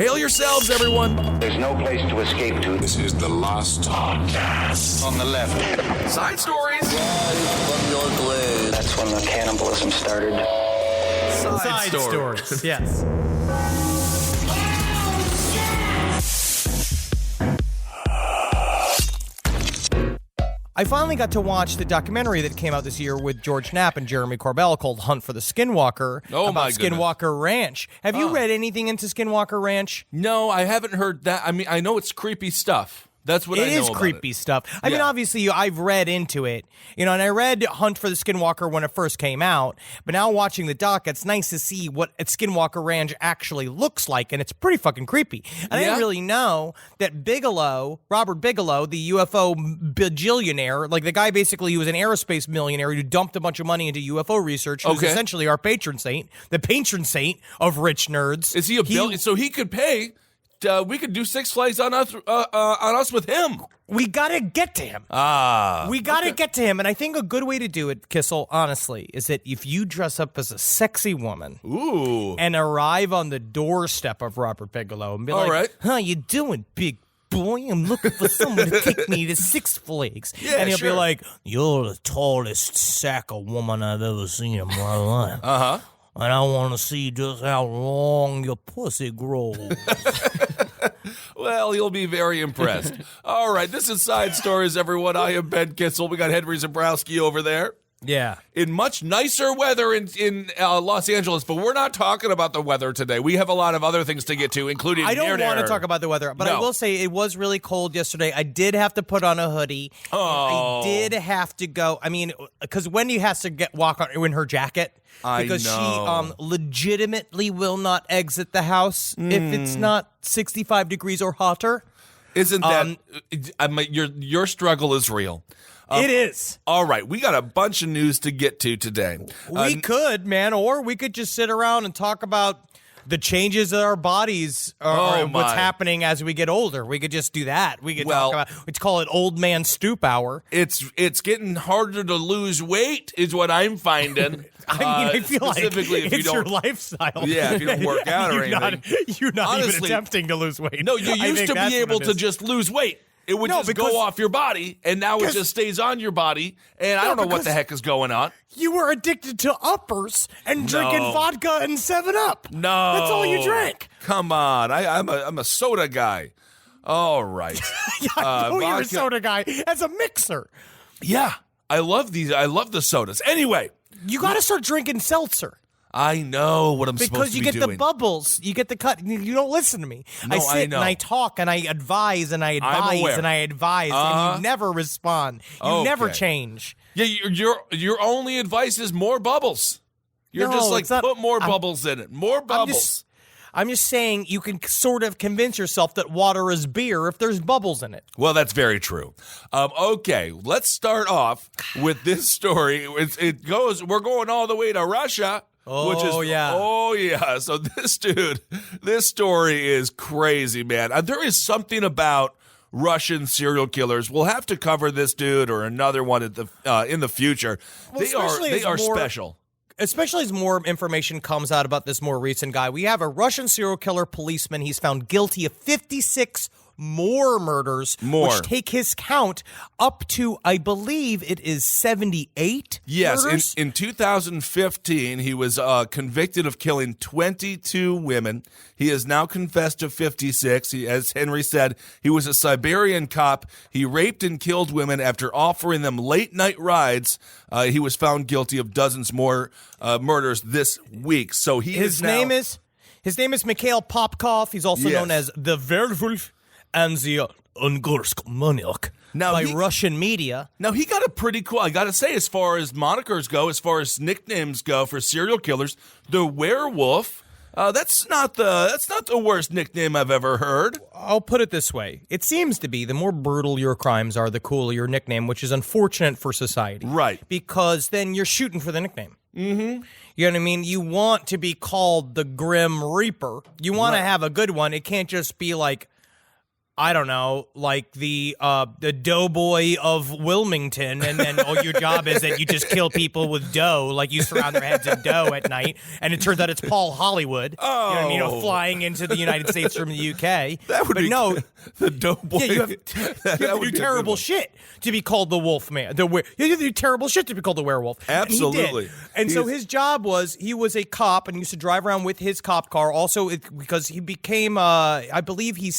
Hail yourselves, everyone. There's no place to escape to. This is the last podcast. On the left. Side stories. From your glade. That's when the cannibalism started. Side stories. Yes. I finally got to watch the documentary that came out this year with George Knapp and Jeremy Corbell called Hunt for the Skinwalker about Skinwalker Ranch. Have you read anything into Skinwalker Ranch? No, I haven't heard that. I mean, I know it's creepy stuff. That's what I know about it. It is creepy stuff. I mean, obviously, I've read into it, and I read Hunt for the Skinwalker when it first came out, but now watching the doc, it's nice to see what Skinwalker Ranch actually looks like, and it's pretty fucking creepy. And I didn't really know that Robert Bigelow, the UFO bajillionaire, like the guy basically who was an aerospace millionaire who dumped a bunch of money into UFO research, who's essentially our patron saint, the patron saint of rich nerds. Is he a bill? So he could pay... we could do Six Flags on us with him. We gotta get to him. We gotta get to him, and I think a good way to do it, Kissel, honestly, is that if you dress up as a sexy woman, and arrive on the doorstep of Robert Bigelow and be like, right. "How you doing, big boy? I'm looking for someone to take me to Six Flags." And he'll be like, "You're the tallest sack of woman I've ever seen in my life." And I want to see just how long your pussy grows. Well, you'll be very impressed. All right, this is Side Stories, everyone. I am Ben Kitzel. We got Henry Zabrowski over there. Yeah. In much nicer weather in Los Angeles, but we're not talking about the weather today. We have a lot of other things to get to, including I don't want to talk about the weather, but I will say it was really cold yesterday. I did have to put on a hoodie. I did have to go. I mean, because Wendy has to walk in her jacket because she legitimately will not exit the house if it's not 65 degrees or hotter. Isn't that your struggle is real? It is. All right, we got a bunch of news to get to today. We could, man, or we could just sit around and talk about the changes in our bodies or what's happening as we get older. We could just do that. We could talk about, let's call it old man stoop hour. It's getting harder to lose weight is what I'm finding. I feel like it's your lifestyle. Yeah, if you don't work out or anything. You're not honestly, even attempting to lose weight. No, you used to be able to just lose weight. It would just go off your body, and now it just stays on your body, and I don't know what the heck is going on. You were addicted to uppers and drinking vodka and 7-Up. No. That's all you drank. Come on. I'm a soda guy. All right. I know you're a soda guy as a mixer. Yeah. I love these. I love the sodas. Anyway. You got to start drinking seltzer. I know what I'm supposed to be doing. Because you get the bubbles. You get the cut. You don't listen to me. No, I sit and I talk and I advise and I advise and I advise and you never respond. You never change. Yeah, your only advice is more bubbles. You're just like, put more bubbles in it. More bubbles. I'm just saying you can sort of convince yourself that water is beer if there's bubbles in it. Well, that's very true. Okay, let's start off with this story. We're going all the way to Russia. So this story is crazy, man. There is something about Russian serial killers. We'll have to cover this dude or another one in the future. Well, they are special. Especially as more information comes out about this more recent guy. We have a Russian serial killer policeman. He's found guilty of 56 more murders, which take his count up to, I believe it is 78 murders. In 2015, he was convicted of killing 22 women. He has now confessed to 56. As Henry said, he was a Siberian cop. He raped and killed women after offering them late-night rides. He was found guilty of dozens more murders this week. So his name is Mikhail Popkov. He's also known as the Werewolf and the Angarsk Maniac by Russian media. Now, he got a pretty cool, I got to say, as far as monikers go, as far as nicknames go for serial killers, the Werewolf, that's not the worst nickname I've ever heard. I'll put it this way. It seems to be the more brutal your crimes are, the cooler your nickname, which is unfortunate for society. Right. Because then you're shooting for the nickname. Mm-hmm. You know what I mean? You want to be called the Grim Reaper. You want to have a good one. It can't just be like, I don't know, like the doughboy of Wilmington, and then all your job is that you just kill people with dough, like you surround their heads in dough at night, and it turns out it's Paul Hollywood, flying into the United States from the UK. That would be the doughboy. Yeah, you have to do terrible shit to be called the Wolfman. You have to do terrible shit to be called the werewolf. Absolutely. And so his job was, he was a cop and used to drive around with his cop car. Also, because he became, I believe he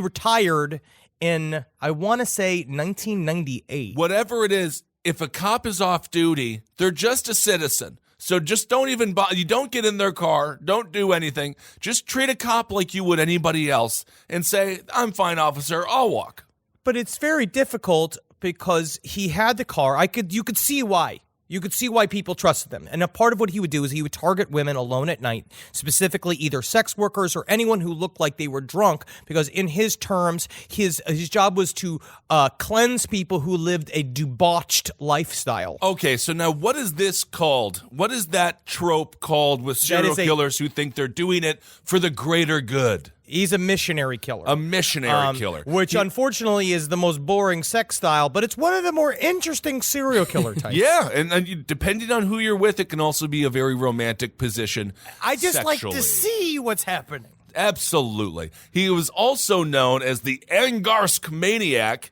retired in, I want to say, 1998. Whatever it is, if a cop is off duty, they're just a citizen. So just don't even you don't get in their car, don't do anything. Just treat a cop like you would anybody else and say, "I'm fine, officer, I'll walk." But it's very difficult because he had the car. You could see why. You could see why people trusted him. And a part of what he would do is he would target women alone at night, specifically either sex workers or anyone who looked like they were drunk, because in his terms, his job was to cleanse people who lived a debauched lifestyle. Okay, so now what is this called? What is that trope called with serial killers who think they're doing it for the greater good? He's a missionary killer. A missionary killer. Which, unfortunately, is the most boring sex style, but it's one of the more interesting serial killer types. Yeah, and depending on who you're with, it can also be a very romantic position. I just sexually. like to see what's happening. Absolutely. He was also known as the Angarsk Maniac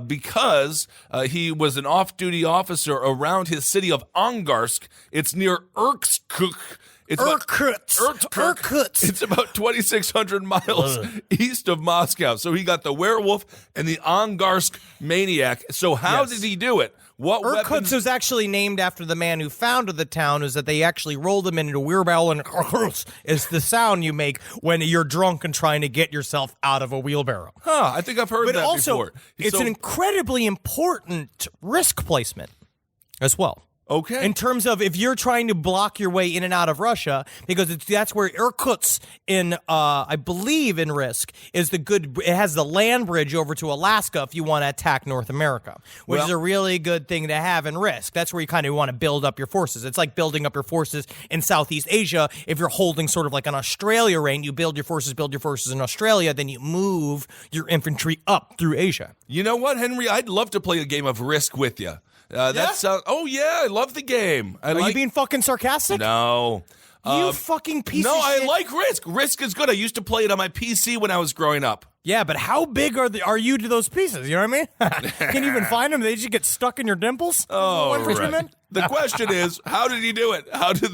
because he was an off-duty officer around his city of Angarsk. It's near Irkutsk. Irkutsk. It's about 2,600 miles east of Moscow. So he got the werewolf and the Angarsk Maniac. So how did he do it? What Irkutsk was actually named after the man who founded the town, is that they actually rolled him into a wheelbarrow, and Irkutsk is the sound you make when you're drunk and trying to get yourself out of a wheelbarrow. I think I've heard that also, before. It's an incredibly important risk placement as well. Okay. In terms of if you're trying to block your way in and out of Russia, because that's where Irkutsk in, I believe in Risk, is it has the land bridge over to Alaska if you want to attack North America, which is a really good thing to have in Risk. That's where you kind of want to build up your forces. It's like building up your forces in Southeast Asia. If you're holding sort of like an Australia reign, you build your forces in Australia, then you move your infantry up through Asia. You know what, Henry? I'd love to play a game of Risk with you. I love the game. Are you being fucking sarcastic? No. You fucking piece of shit. No, I like Risk. Risk is good. I used to play it on my PC when I was growing up. Yeah, but how big are you to those pieces? You know what I mean? Can you even find them? They just get stuck in your dimples? Oh, right. The question is, how did he do it? How did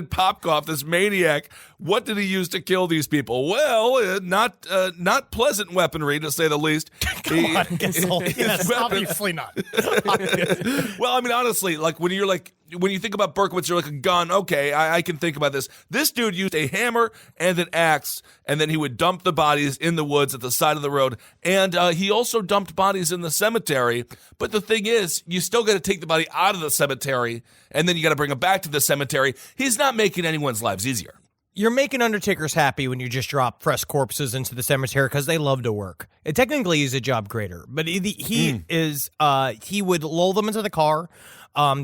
Popkov, this maniac, what did he use to kill these people? Well, not pleasant weaponry, to say the least. Come on, yes, obviously not. Well, I mean, honestly, like when you think about Berkowitz, you're like a gun. Okay, I can think about this. This dude used a hammer and an axe, and then he would dump the bodies in the woods at the side of the road. And he also dumped bodies in the cemetery. But the thing is, you still got to take the body out of the cemetery, and then you got to bring him back to the cemetery. He's not making anyone's lives easier. You're making undertakers happy when you just drop fresh corpses into the cemetery because they love to work. It technically is a job grader, but he would lull them into the car.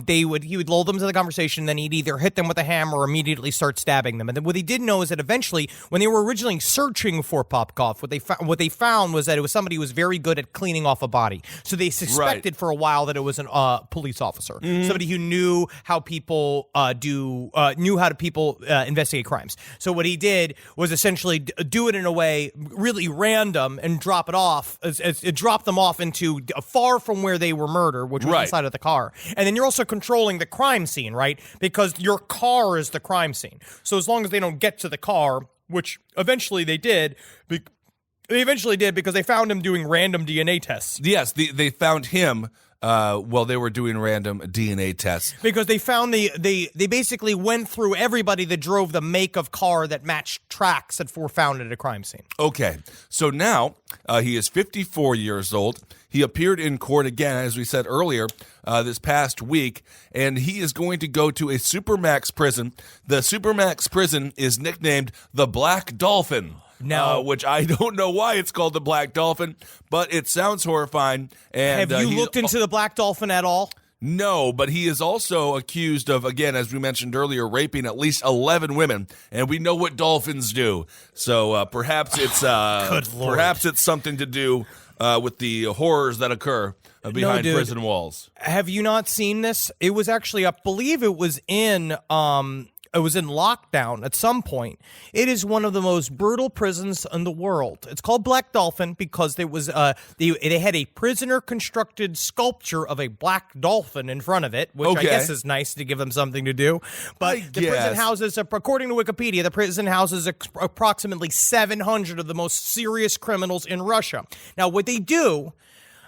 He would lull them to the conversation, then he'd either hit them with a hammer or immediately start stabbing them. And then what he did know is that eventually, when they were originally searching for Popkov, what they found was that it was somebody who was very good at cleaning off a body. So they suspected for a while that it was a police officer, somebody who knew how people investigate crimes. So what he did was essentially do it in a way really random and drop it off, drop them off into far from where they were murdered, which was inside of the car, and then you're also controlling the crime scene, right? Because your car is the crime scene. So as long as they don't get to the car, which eventually they did, because they found him doing random DNA tests. Yes, they found him while they were doing random DNA tests. Because they found they basically went through everybody that drove the make of car that matched tracks that were found at a crime scene. Okay, so now he is 54 years old. He appeared in court again, as we said earlier, this past week, and he is going to go to a Supermax prison. The Supermax prison is nicknamed the Black Dolphin. Which I don't know why it's called the Black Dolphin, but it sounds horrifying. And have you looked into the Black Dolphin at all? No, but he is also accused of, again, as we mentioned earlier, raping at least 11 women, and we know what dolphins do. So perhaps it's perhaps it's something to do with the horrors that occur behind prison walls. Have you not seen this? It was actually, I believe it was in lockdown at some point. It is one of the most brutal prisons in the world. It's called Black Dolphin because there was they had a prisoner constructed sculpture of a black dolphin in front of it, which I guess is nice to give them something to do. But prison houses, according to Wikipedia, the prison houses approximately 700 of the most serious criminals in Russia. Now, what they do,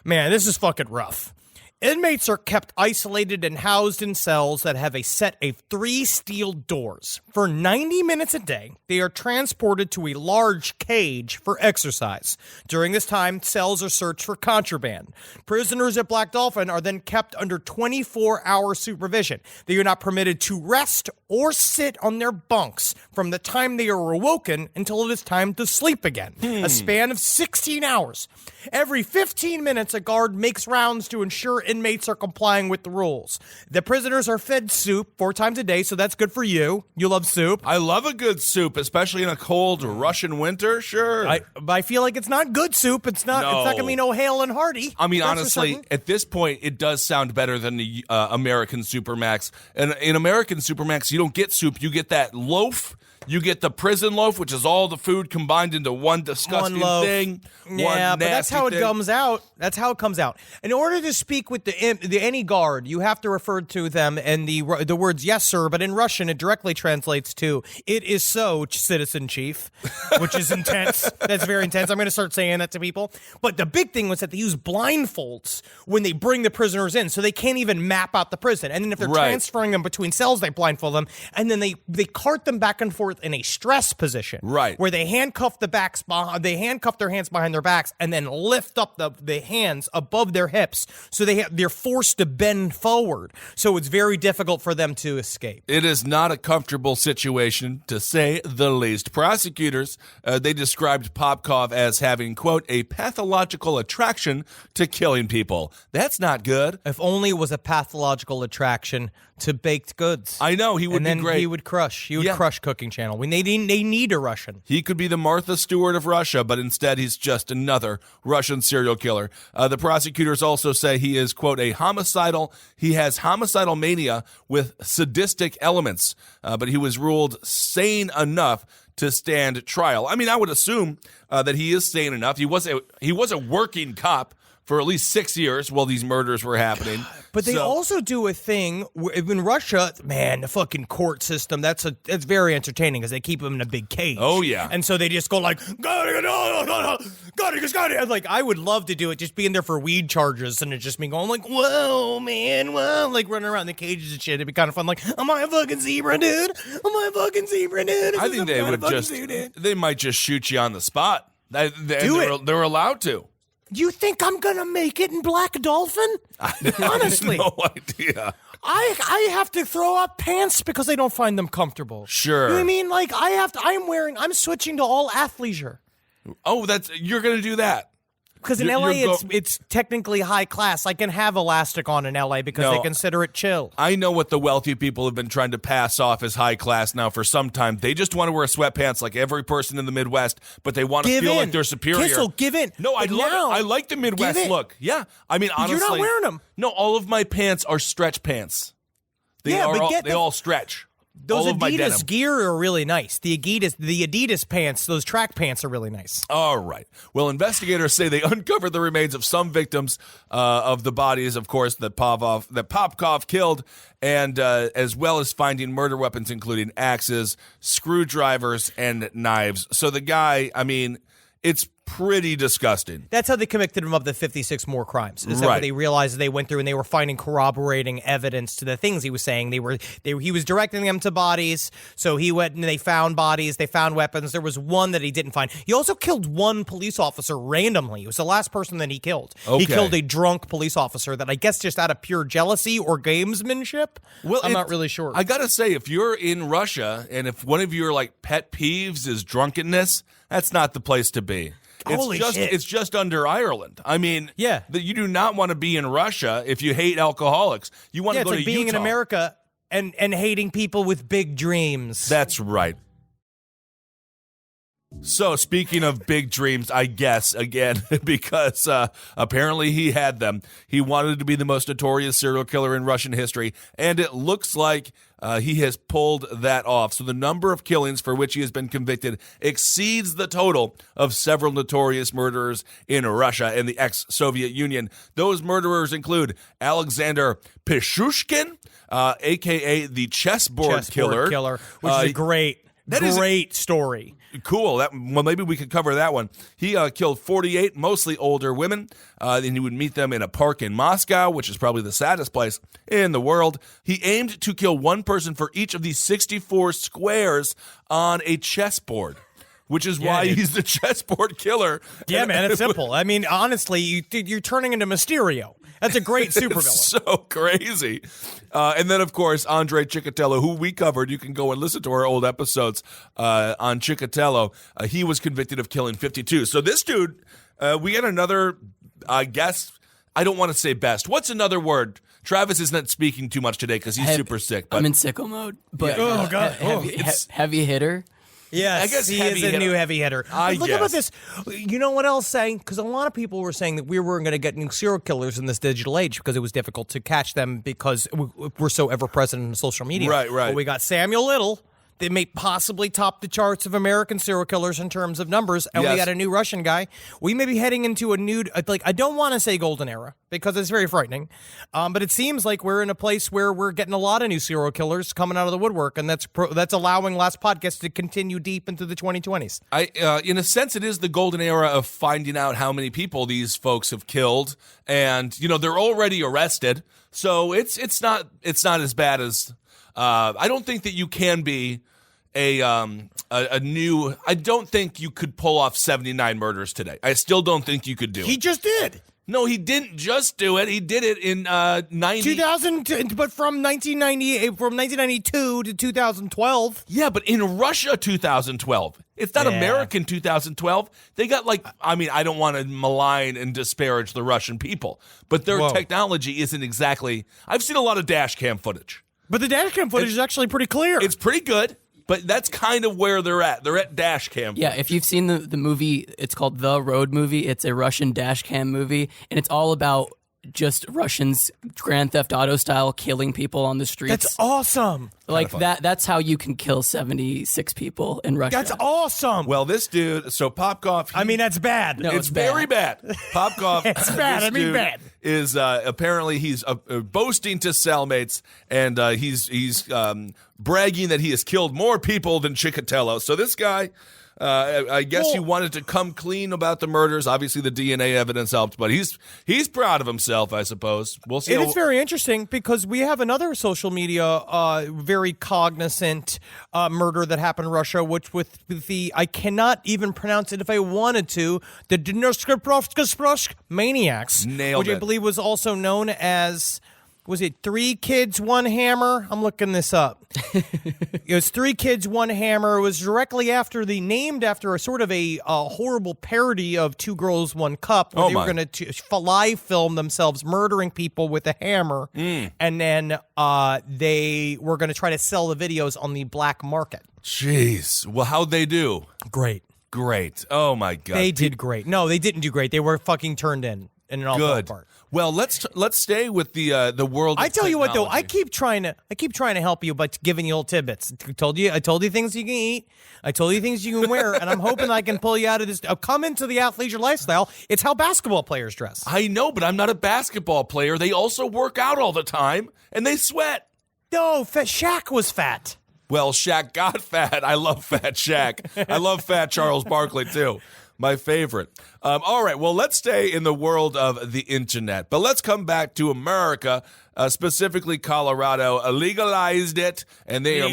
man, this is fucking rough. Inmates are kept isolated and housed in cells that have a set of 3 steel doors. For 90 minutes a day, they are transported to a large cage for exercise. During this time, cells are searched for contraband. Prisoners at Black Dolphin are then kept under 24-hour supervision. They are not permitted to rest or sit on their bunks from the time they are awoken until it is time to sleep again. A span of 16 hours. Every 15 minutes, a guard makes rounds to ensure inmates are complying with the rules. The prisoners are fed soup 4 times a day, so that's good for you. You love soup. I love a good soup, especially in a cold Russian winter. Sure, but I feel like it's not good soup. It's not. It's not gonna be no Hale and Hearty. I mean, honestly, at this point, it does sound better than the American Supermax. And in American Supermax, you don't get soup. You get that loaf. You get the prison loaf, which is all the food combined into one disgusting thing. Yeah, but that's how it comes out. That's how it comes out. In order to speak with any guard, you have to refer to them and the words "yes, sir." But in Russian, it directly translates to "it is so, citizen chief," which is intense. That's very intense. I'm going to start saying that to people. But the big thing was that they use blindfolds when they bring the prisoners in, so they can't even map out the prison. And then if they're transferring them between cells, they blindfold them, and then they cart them back and forth in a stress position, where they handcuff their hands behind their backs and then lift up the hands above their hips, so they're forced to bend forward. So it's very difficult for them to escape. It is not a comfortable situation, to say the least. Prosecutors they described Popkov as having, quote, a pathological attraction to killing people. That's not good. If only it was a pathological attraction to baked goods. I know, he would be great. And then he would crush. He would crush Cooking Channel. They need a Russian. He could be the Martha Stewart of Russia, but instead he's just another Russian serial killer. The prosecutors also say he is, quote, he has homicidal mania with sadistic elements, but he was ruled sane enough to stand trial. I mean, I would assume that he is sane enough. He was a working cop for at least 6 years while these murders were happening. But they also do a thing where in Russia, man, the fucking court system, that's very entertaining because they keep them in a big cage. Oh, yeah. And so they just go like, got it. Like, I would love to do it, just being there for weed charges, and it's just me going like, whoa, man, whoa, like running around the cages and shit. It'd be kind of fun. Like, am I a fucking zebra, dude? I think they might just shoot you on the spot. They're allowed to. You think I'm gonna make it in Black Dolphin? Honestly, no idea. I have to throw up pants because I don't find them comfortable. Sure. You know what I mean? Like I'm switching to all athleisure. Oh, you're gonna do that. Because in LA, it's technically high class. I can have elastic on in LA because they consider it chill. I know what the wealthy people have been trying to pass off as high class now for some time. They just want to wear sweatpants like every person in the Midwest, but they want to feel like they're superior. Kissel, give in. No, I love it. I like the Midwest look. Yeah. I mean, honestly. You're not wearing them. No, all of my pants are stretch pants. They all stretch. Those Adidas gear are really nice. The Adidas pants, those track pants are really nice. All right. Well, investigators say they uncovered the remains of some victims of the bodies, of course, that Popkov killed, and as well as finding murder weapons, including axes, screwdrivers, and knives. So the guy, I mean, it's pretty disgusting. That's how they convicted him of the 56 more crimes. Is that what they realized they went through and they were finding corroborating evidence to the things he was saying. He was directing them to bodies, so he went and they found bodies, they found weapons. There was one that he didn't find. He also killed one police officer randomly. It was the last person that he killed. Okay. He killed a drunk police officer that I guess just out of pure jealousy or gamesmanship. Well, I'm not really sure. I gotta say, if you're in Russia and if one of your like pet peeves is drunkenness, that's not the place to be. Holy shit. It's just under Ireland. I mean, Yeah. You do not want to be in Russia if you hate alcoholics. You want to it's go like to being Utah. in America and hating people with big dreams. That's right. So, speaking of big dreams, I guess, again, because apparently he had them, he wanted to be the most notorious serial killer in Russian history, and it looks like he has pulled that off. So the number of killings for which he has been convicted exceeds the total of several notorious murderers in Russia and the ex-Soviet Union. Those murderers include Alexander Pishushkin, a.k.a. the chessboard killer. Which is a great story. Cool. Well, maybe we could cover that one. He killed 48, mostly older women. And he would meet them in a park in Moscow, which is probably the saddest place in the world. He aimed to kill one person for each of these 64 squares on a chessboard, which is why he's the chessboard killer. Yeah, man, it's simple. I mean, honestly, you're turning into Mysterio. That's a great supervillain. So crazy. And then, of course, Andrei Chikatilo, who we covered. You can go and listen to our old episodes on Chikatilo. He was convicted of killing 52. So this dude, we got another, I guess, I don't want to say best. What's another word? Travis is not speaking too much today because he's super sick. But I'm in sicko mode. But Oh, God. heavy hitter. Yes, I guess he heavy is a hitter. new heavy hitter. I Look guess. about this. You know what else saying? Because a lot of people were saying that we weren't going to get new serial killers in this digital age because it was difficult to catch them because we're so ever present in social media. Right. But we got Samuel Little. They may possibly top the charts of American serial killers in terms of numbers, and we Yes. got a new Russian guy. We may be heading into a new, I don't want to say golden era because it's very frightening, but it seems like we're in a place where we're getting a lot of new serial killers coming out of the woodwork, and that's allowing Last Podcast to continue deep into the 2020s. In a sense, it is the golden era of finding out how many people these folks have killed, and they're already arrested, so it's not as bad as. I don't think that you can be a new. I don't think you could pull off 79 murders today. I still don't think you could do it. He just did. No, he didn't just do it. He did it in 2000, but from 1992 to 2012. Yeah, but in Russia 2012. It's not American 2012. They got I don't want to malign and disparage the Russian people, but their technology isn't exactly. I've seen a lot of dash cam footage. But the dash cam footage is actually pretty clear. It's pretty good, but that's kind of where they're at. They're at dash cam. Yeah, if you've seen the movie, it's called The Road Movie. It's a Russian dash cam movie, and it's all about just Russians Grand Theft Auto style killing people on the streets. That's awesome. Like that's how you can kill 76 people in Russia. That's awesome. Well, this dude, so Popkov. That's bad. No, it's very bad. Popkov. It's bad. this dude bad. Is apparently he's boasting to cellmates, and he's bragging that he has killed more people than Chikatilo. So this guy. I guess he wanted to come clean about the murders. Obviously, the DNA evidence helped, but he's proud of himself, I suppose. We'll see. It's very interesting because we have another social media very cognizant murder that happened in Russia, which with the, I cannot even pronounce it if I wanted to, the Angarsk Maniacs, Nailed which I it. believe was also known as, was it 3 Kids, 1 Hammer? I'm looking this up. It was 3 Kids, 1 Hammer. It was named after a sort of a horrible parody of 2 Girls, 1 Cup, where they were going to live film themselves murdering people with a hammer, and then they were going to try to sell the videos on the black market. Jeez. Well, how'd they do? Great. Oh my God. They did great. No, they didn't do great. They were fucking turned in. And it all fell Good. apart. Well, let's stay with the world. I of tell you what, though, technology. I keep trying to help you by giving you little tidbits. I told you things you can eat. I told you things you can wear, and I'm hoping I can pull you out of this. Come into the athleisure lifestyle. It's how basketball players dress. I know, but I'm not a basketball player. They also work out all the time, and they sweat. No, Shaq was fat. Well, Shaq got fat. I love fat Shaq. I love fat Charles Barkley, too. My favorite. All right, well, let's stay in the world of the internet. But let's come back to America, specifically Colorado. Legalized it, and they are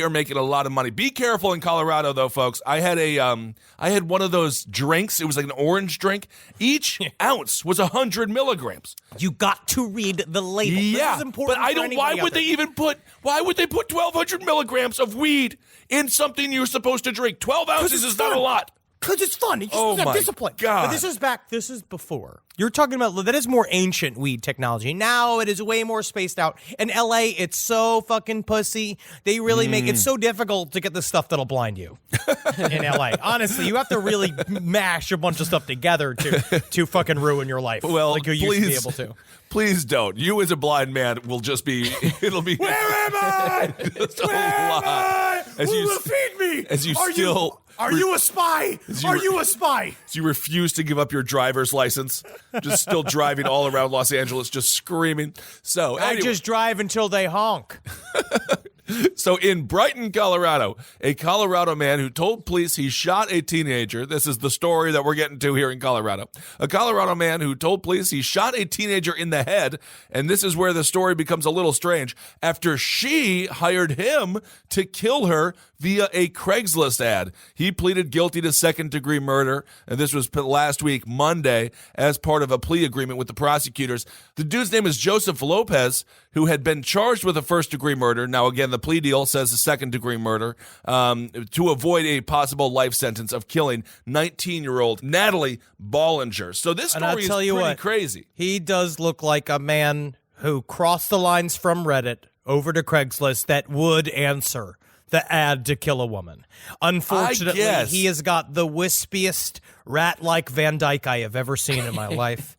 making a lot of money. Be careful in Colorado, though, folks. I had one of those drinks. It was like an orange drink. Each ounce was 100 milligrams. You got to read the label. Yeah, This is important. but I for don't. anybody out there. Why would they put 1,200 milligrams of weed in something you're supposed to drink? 12 ounces is not a lot. Because it's fun. You just Oh have my discipline. God. But this is before. You're talking about, that is more ancient weed technology. Now it is way more spaced out. In LA, it's so fucking pussy. They really make it so difficult to get the stuff that'll blind you in LA. Honestly, you have to really mash a bunch of stuff together to fucking ruin your life. Well, like you used to be able to. Please don't. You as a blind man will just be, it'll be. Where am I? Where am I? Who will feed me? As you Are you a spy? Are you a spy? So you refuse to give up your driver's license, just still driving all around Los Angeles, just screaming. So I just drive until they honk. So in Brighton, Colorado, a Colorado man who told police he shot a teenager. This is the story that we're getting to here in Colorado. A Colorado man who told police he shot a teenager in the head. And this is where the story becomes a little strange. After she hired him to kill her via a Craigslist ad. He pleaded guilty to second-degree murder. And this was last week, Monday, as part of a plea agreement with the prosecutors. The dude's name is Joseph Lopez, who had been charged with a first-degree murder. Now, again, the plea deal says a second-degree murder to avoid a possible life sentence of killing 19-year-old Natalie Bollinger. So this story is pretty crazy. He does look like a man who crossed the lines from Reddit over to Craigslist that would answer the ad to kill a woman. Unfortunately, he has got the wispiest rat-like Van Dyke I have ever seen in my life.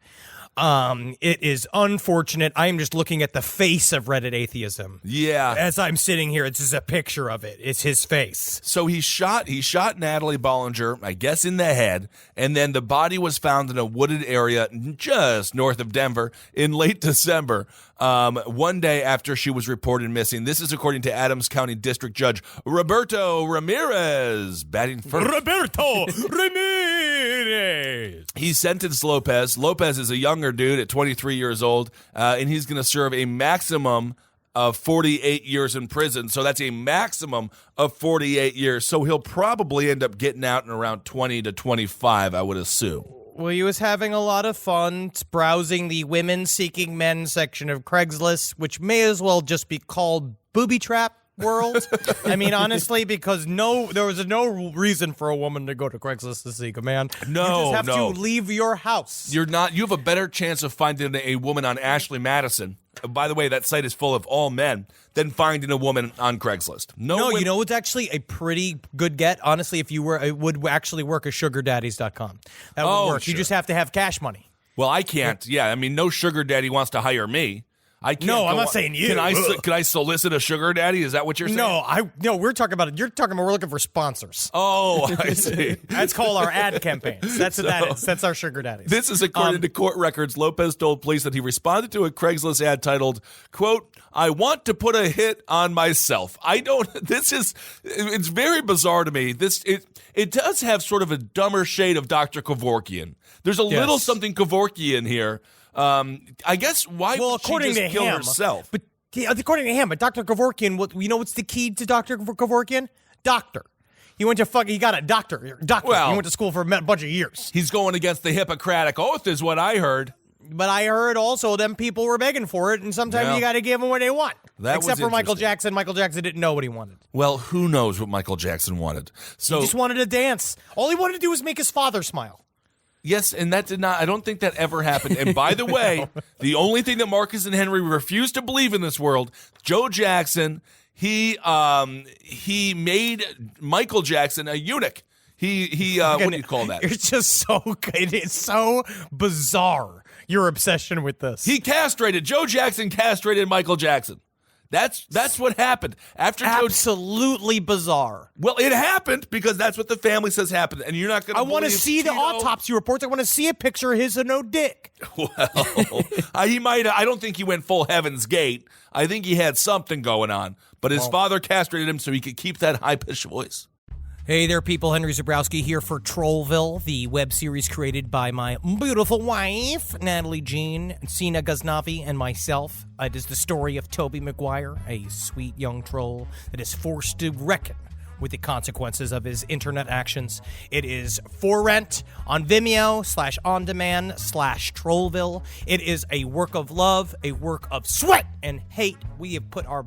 It is unfortunate. I am just looking at the face of Reddit atheism. Yeah. As I'm sitting here, it's just a picture of it. It's his face. So he shot Natalie Bollinger, I guess in the head, and then the body was found in a wooded area just north of Denver in late December, one day after she was reported missing. This is according to Adams County District Judge Roberto Ramirez, batting first. Roberto Ramirez! He sentenced Lopez. Lopez is a younger dude at 23 years old, and he's going to serve a maximum of 48 years in prison. So that's a maximum of 48 years. So he'll probably end up getting out in around 20 to 25, I would assume. Well, he was having a lot of fun browsing the women seeking men section of Craigslist, which may as well just be called booby trap world. I mean, honestly, because there was no reason for a woman to go to Craigslist to seek a man. No, you just have to leave your house. You have a better chance of finding a woman on Ashley Madison. By the way, that site is full of all men, than finding a woman on Craigslist. You know, it's actually a pretty good get. Honestly, if you were, it would actually work at sugardaddies.com. That would work. Sure. You just have to have cash money. Well, I can't. Yeah, I mean, no sugar daddy wants to hire me. I can't. No, I'm not saying you. Can I solicit a sugar daddy? Is that what you're saying? No, we're talking about it. You're talking about we're looking for sponsors. Oh, I see. That's called our ad campaigns. That's what that is. That's our sugar daddies. This is according to court records. Lopez told police that he responded to a Craigslist ad titled, quote, "I want to put a hit on myself." It's very bizarre to me. It does have sort of a dumber shade of Dr. Kevorkian. There's a little something Kevorkian here. I guess why would she just kill herself? But according to him, Dr. Kevorkian, what's the key to Dr. Kevorkian? Doctor. He went to he got a doctor. Well, he went to school for a bunch of years. He's going against the Hippocratic Oath is what I heard. But I heard also them people were begging for it, and sometimes you got to give them what they want. Except for Michael Jackson. Michael Jackson didn't know what he wanted. Well, who knows what Michael Jackson wanted? So he just wanted to dance. All he wanted to do was make his father smile. Yes, and that did not. I don't think that ever happened. And by the way, the only thing that Marcus and Henry refuse to believe in this world, Joe Jackson, he made Michael Jackson a eunuch. He what do you call that? It's just so good. It's so bizarre. Your obsession with this. Joe Jackson castrated Michael Jackson. That's what happened. Absolutely bizarre. Well, it happened because that's what the family says happened, and you're not going to. I want to see the autopsy reports. I want to see a picture of his and no dick. Well, he might. I don't think he went full Heaven's Gate. I think he had something going on, but his father castrated him so he could keep that high pitched voice. Hey there, people. Henry Zebrowski here for Trollville, the web series created by my beautiful wife, Natalie Jean, Sina Ghaznavi, and myself. It is the story of Toby Maguire, a sweet young troll that is forced to reckon with the consequences of his internet actions. It is for rent on Vimeo /on-demand/Trollville. It is a work of love, a work of sweat and hate. We have put our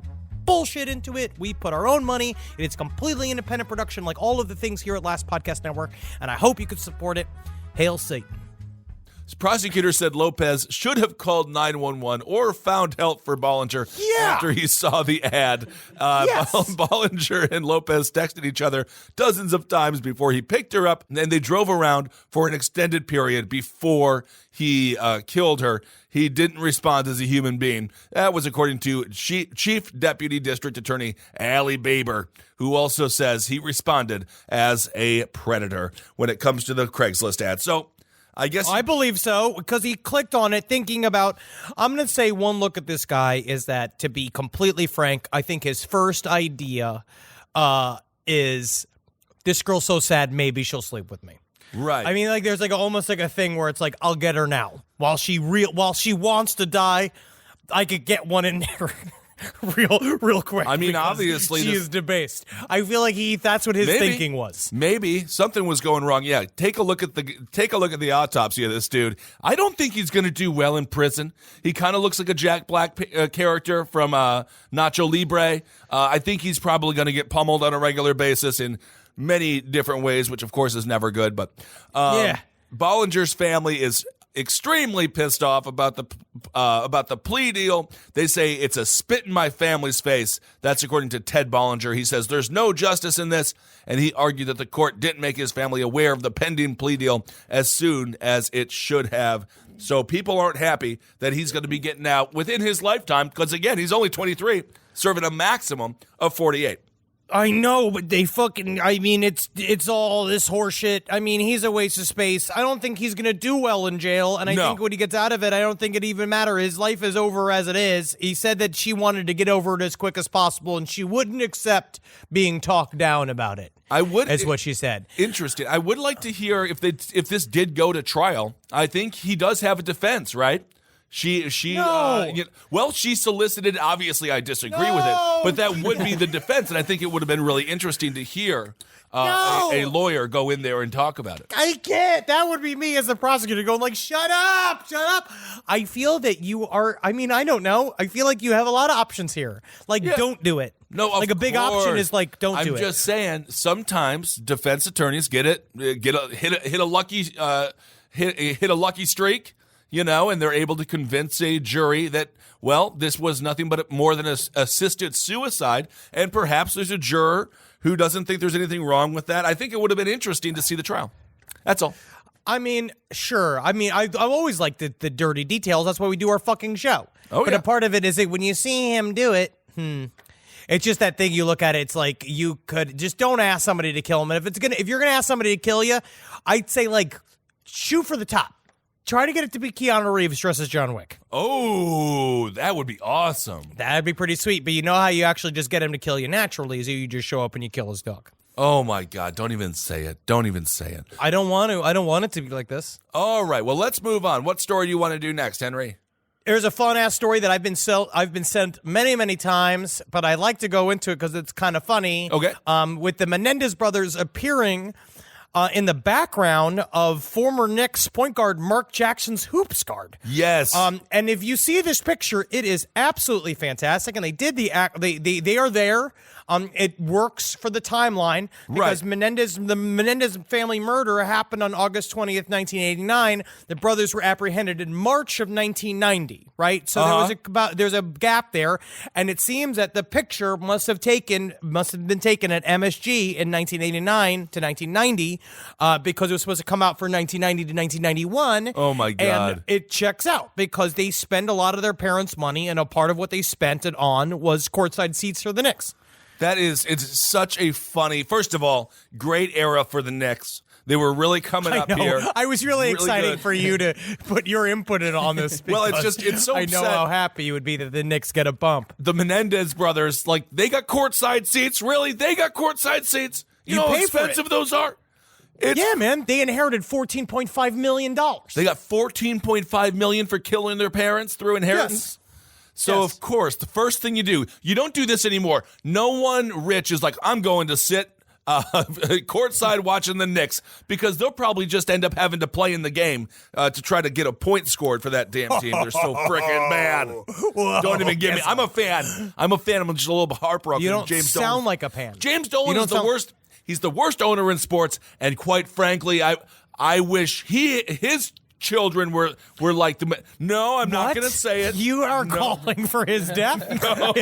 bullshit into it. We put our own money. It's completely independent production, like all of the things here at Last Podcast Network, and I hope you could support it. Hail Satan. Prosecutor said Lopez should have called 911 or found help for Bollinger after he saw the ad. Yes. Bollinger and Lopez texted each other dozens of times before he picked her up, and then they drove around for an extended period before he killed her. He didn't respond as a human being. That was according to Chief Deputy District Attorney Allie Baber, who also says he responded as a predator when it comes to the Craigslist ad. So I guess I believe so, because he clicked on it thinking about, I'm going to say one look at this guy is that, to be completely frank, I think his first idea is, this girl's so sad, maybe she'll sleep with me. Right. I mean, like, there's like almost like a thing where it's like, I'll get her now. While she wants to die, I could get one in there real quick. I mean, obviously she is debased. I feel like that's what his thinking was. Maybe something was going wrong. Yeah, take a look at the autopsy of this dude. I don't think he's going to do well in prison. He kind of looks like a Jack Black character from Nacho Libre. I think he's probably going to get pummeled on a regular basis in many different ways, which of course is never good. But Bollinger's family is extremely pissed off about the plea deal. They say it's a spit in my family's face. That's according to Ted Bollinger. He says there's no justice in this, and he argued that the court didn't make his family aware of the pending plea deal as soon as it should have. So people aren't happy that he's going to be getting out within his lifetime because, again, he's only 23, serving a maximum of 48. I know, but it's all this horseshit. I mean, he's a waste of space. I don't think he's going to do well in jail, and I think when he gets out of it, I don't think it even matters. His life is over as it is. He said that she wanted to get over it as quick as possible, and she wouldn't accept being talked down about it. That's what she said. Interesting. I would like to hear if this did go to trial. I think he does have a defense, right? She solicited. Obviously, I disagree with it, but that would be the defense, and I think it would have been really interesting to hear a lawyer go in there and talk about it. I can't. That would be me as the prosecutor going like, shut up. I feel that you are, I don't know. I feel like you have a lot of options here. Like, don't do it. No, like a big option is like, don't do it. I'm just saying, sometimes defense attorneys hit a lucky streak. And they're able to convince a jury that, well, this was nothing but more than assisted suicide, and perhaps there's a juror who doesn't think there's anything wrong with that. I think it would have been interesting to see the trial. That's all. I mean, sure. I mean, I've always liked the dirty details. That's why we do our fucking show. But a part of it is that when you see him do it, it's just that thing you look at it, it's like you could just don't ask somebody to kill him. And if you're gonna ask somebody to kill you, I'd say like shoot for the top. Try to get it to be Keanu Reeves dressed as John Wick. Oh, that would be awesome. That'd be pretty sweet. But you know how you actually just get him to kill you naturally is you just show up and you kill his dog. Oh, my God. Don't even say it. Don't even say it. I don't want to. I don't want it to be like this. All right. Well, let's move on. What story do you want to do next, Henry? There's a fun-ass story that I've been sent many, many times, but I like to go into it because it's kind of funny. Okay. With the Menendez brothers appearing in the background of former Knicks point guard Mark Jackson's hoops guard. Yes. And if you see this picture, it is absolutely fantastic. And they did they are there. It works for the timeline because the Menendez family murder happened on August 20th, 1989. The brothers were apprehended in March of 1990, right? So there's a gap there, and it seems that the picture must have been taken at MSG in 1989 to 1990 because it was supposed to come out for 1990 to 1991. Oh my God. And it checks out because they spend a lot of their parents' money, and a part of what they spent it on was courtside seats for the Knicks. It's such a funny, first of all, great era for the Knicks. They were really coming up here. I was really excited for you to put your input in on this. Well, it's so I know how happy you would be that the Knicks get a bump. The Menendez brothers, they got courtside seats. Really? They got courtside seats? You know how expensive those are? Yeah, man. They inherited $14.5 million. They got $14.5 million for killing their parents through inheritance? Yes. So, of course, the first thing you do, you don't do this anymore. No one rich is like, I'm going to sit courtside watching the Knicks because they'll probably just end up having to play in the game to try to get a point scored for that damn team. They're so freaking bad. Whoa, Don't even give me. I'm a fan. I'm just a little heartbroken. You don't James sound Dolan. like a fan. James Dolan You is don't the sound- worst. He's the worst owner in sports, and quite frankly, I wish his children were like the. No, I'm not What? going to say it. You are calling for his death? No,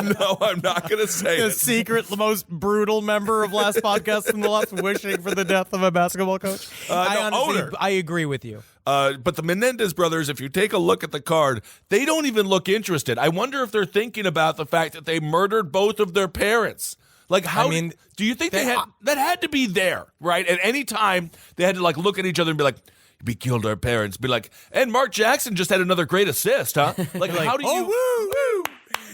no, I'm not going to say The it. secret, most brutal member of Last Podcast from the Left wishing for the death of a basketball coach? owner. I agree with you. But the Menendez brothers, if you take a look at the card, they don't even look interested. I wonder if they're thinking about the fact that they murdered both of their parents. Like, how do you think that had to be there, right? At any time, they had to like look at each other and be like, "We killed our parents." Be like, and Mark Jackson just had another great assist, huh? Like how do you? woo!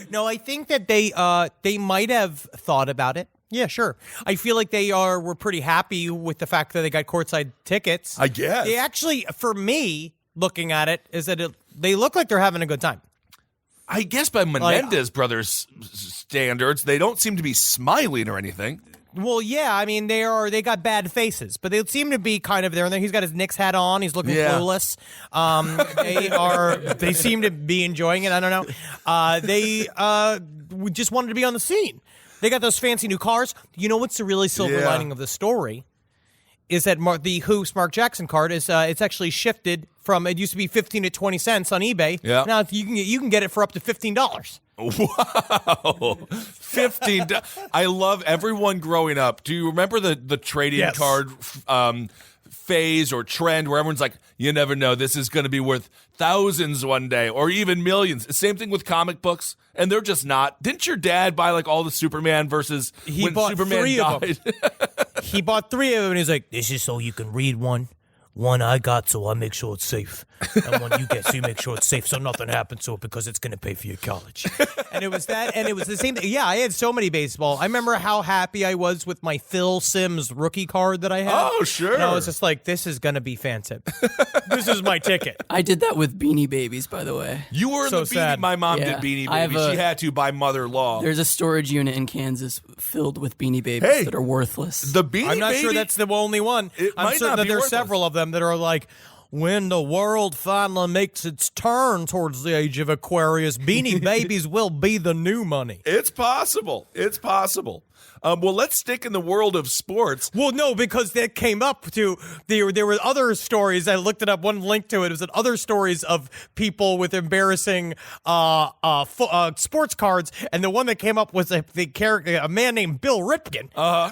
No, I think that they might have thought about it. Yeah, sure. I feel like they were pretty happy with the fact that they got courtside tickets. I guess. They actually, for me, looking at it, is that they look like they're having a good time. I guess by Menendez brothers' standards, they don't seem to be smiling or anything. Well, yeah, I mean they got bad faces, but they seem to be kind of there. And he's got his Knicks hat on. He's looking clueless. They seem to be enjoying it. I don't know. They just wanted to be on the scene. They got those fancy new cars. You know what's the really silver lining of the story? Is that the Who's Mark Jackson card is it's actually shifted from it used to be 15 to 20 cents on eBay. Yeah. Now you can get it for up to $15. Wow, 15. I love everyone growing up. Do you remember the trading card phase or trend where everyone's like, you never know, this is going to be worth thousands one day or even millions. Same thing with comic books, and they're just not. Didn't your dad buy like all the Superman versus He when bought Superman 3 of died? them. He bought 3 of them, and he's like, "This is so you can read one. One I got, so I make sure it's safe. And one you get, so you make sure it's safe, so nothing happens to it because it's going to pay for your college." And it was that, and it was the same thing. Yeah, I had so many baseball. I remember how happy I was with my Phil Simms rookie card that I had. Oh, sure. And I was just like, this is going to be fantastic. This is my ticket. I did that with Beanie Babies, by the way. You were So the Beanie. sad. My mom Yeah. did Beanie I have Baby. She a- had to by mother law. There's a storage unit in Kansas filled with Beanie Babies Hey, that are worthless. The Beanie I'm not Baby. sure that's the only one. I'm might certain not that be there's worthless. several of them that are like, when the world finally makes its turn towards the age of Aquarius, Beanie Babies will be the new money. It's possible. It's possible. Well, let's stick in the world of sports. Well, no, because that came up to there were other stories. I looked it up. One link to it was other stories of people with embarrassing sports cards, and the one that came up was a man named Bill Ripken,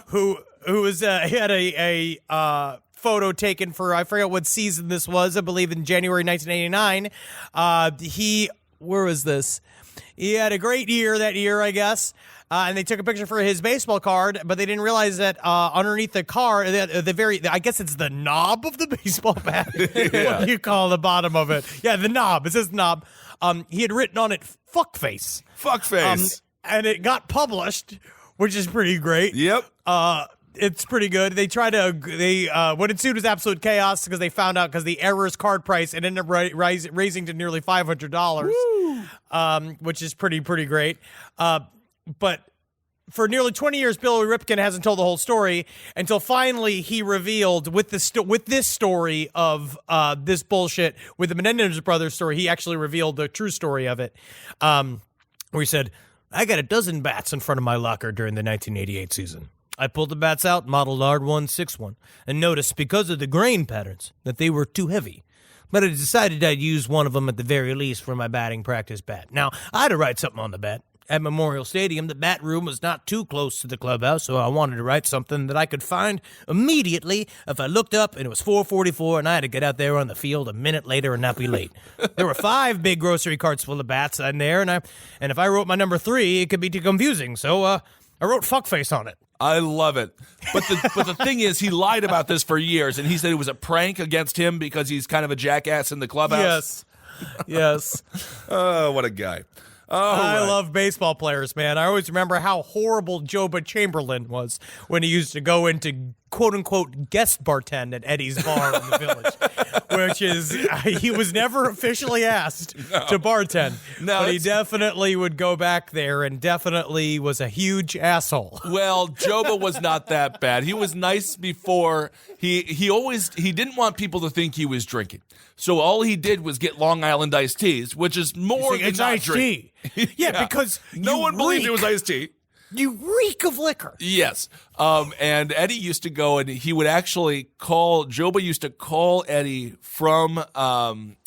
who was he had a photo taken for, I forget what season this was. I believe in January 1989. Where was this? He had a great year that year, I guess. And they took a picture for his baseball card, but they didn't realize that underneath the card, I guess it's the knob of the baseball bat. What do you call the bottom of it? Yeah, the knob. It says knob. He had written on it "fuckface." Fuckface. And it got published, which is pretty great. Yep. It's pretty good. What ensued was absolute chaos because they found out because the error's card price it ended up raising to nearly $500, which is pretty great. But for nearly 20 years, Bill Ripken hasn't told the whole story until finally he revealed with this story of this bullshit with the Menendez brothers story. He actually revealed the true story of it, where he said, "I got a dozen bats in front of my locker during the 1988 season. I pulled the bats out, modeled R161, and noticed because of the grain patterns that they were too heavy. But I decided I'd use one of them at the very least for my batting practice bat. Now, I had to write something on the bat. At Memorial Stadium, the bat room was not too close to the clubhouse, so I wanted to write something that I could find immediately if I looked up and it was 4:44 and I had to get out there on the field a minute later and not be late. There were 5 big grocery carts full of bats in there, and if I wrote my number 3, it could be too confusing, so I wrote fuckface on it." I love it. But the thing is, he lied about this for years, and he said it was a prank against him because he's kind of a jackass in the clubhouse. Yes. Oh, what a guy. I love baseball players, man. I always remember how horrible Joba Chamberlain was when he used to go into quote-unquote guest bartend at Eddie's Bar in the Village. which is he was never officially asked to bartend, but he definitely would go back there and definitely was a huge asshole. Well, Joba was not that bad. He was nice before. He didn't want people to think he was drinking. So all he did was get Long Island iced teas, which is more than it's not iced drinking. tea. Yeah, because no one believed it was iced tea. You reek of liquor. Yes. And Eddie used to go and he would actually Joba used to call Eddie from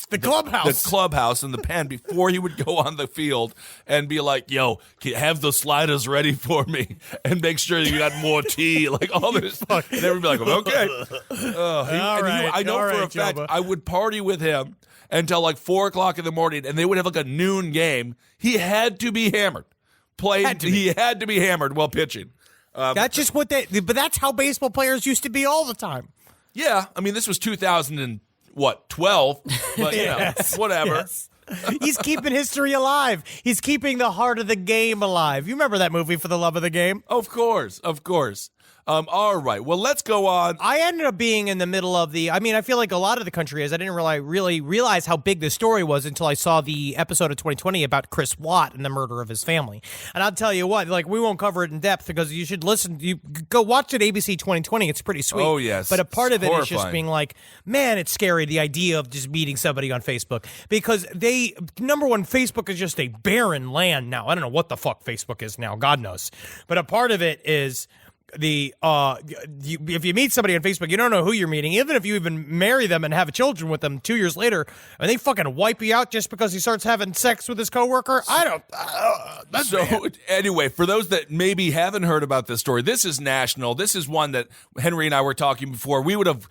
the clubhouse in the pen before he would go on the field and be like, yo, have the sliders ready for me and make sure you got more tea, like all this. And they would be like, okay. I know for a fact, Joba, I would party with him until like 4 o'clock in the morning and they would have like a noon game. He had to be hammered. He had to be hammered while pitching. That's just but that's how baseball players used to be all the time. Yeah, I mean, this was 2012, but yes, whatever. Yes. He's keeping history alive. He's keeping the heart of the game alive. You remember that movie, For the Love of the Game? Of course. All right. Well, let's go on. I ended up being in the middle of I feel like a lot of the country is. I didn't really realize how big the story was until I saw the episode of 2020 about Chris Watt and the murder of his family. And I'll tell you what, we won't cover it in depth because you should listen. You go watch it, ABC 2020. It's pretty sweet. Oh, yes. But a part of it horrifying. is just being like, man, it's scary, the idea of just meeting somebody on Facebook. Because number one, Facebook is just a barren land now. I don't know what the fuck Facebook is now. God knows. But a part of it is if you meet somebody on Facebook, you don't know who you're meeting. Even if you even marry them and have children with them 2 years later, and they fucking wipe you out just because he starts having sex with his coworker. Anyway, for those that maybe haven't heard about this story, this is national. This is one that Henry and I were talking before. We would have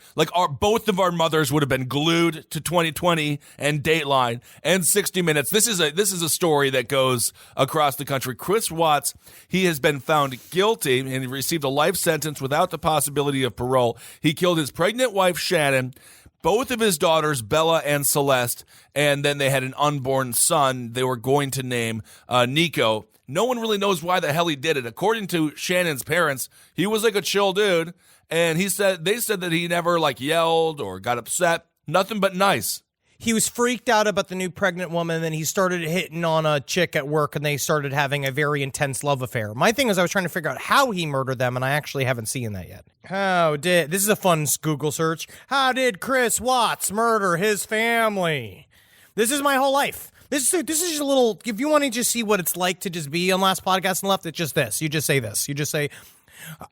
both of our mothers would have been glued to 2020 and Dateline and 60 Minutes. This is a story that goes across the country. Chris Watts, he has been found guilty and he received a life sentence without the possibility of parole. He killed his pregnant wife, Shannon, both of his daughters, Bella and Celeste, and then they had an unborn son they were going to name Nico. No one really knows why the hell he did it. According to Shannon's parents, he was like a chill dude, and they said that he never yelled or got upset. Nothing but nice. He was freaked out about the new pregnant woman, and then he started hitting on a chick at work, and they started having a very intense love affair. My thing is I was trying to figure out how he murdered them, and I actually haven't seen that yet. This is a fun Google search. How did Chris Watts murder his family? This is my whole life. This is just a little, if you want to just see what it's like to just be on Last Podcast and Left, it's just this. You just say this. You just say,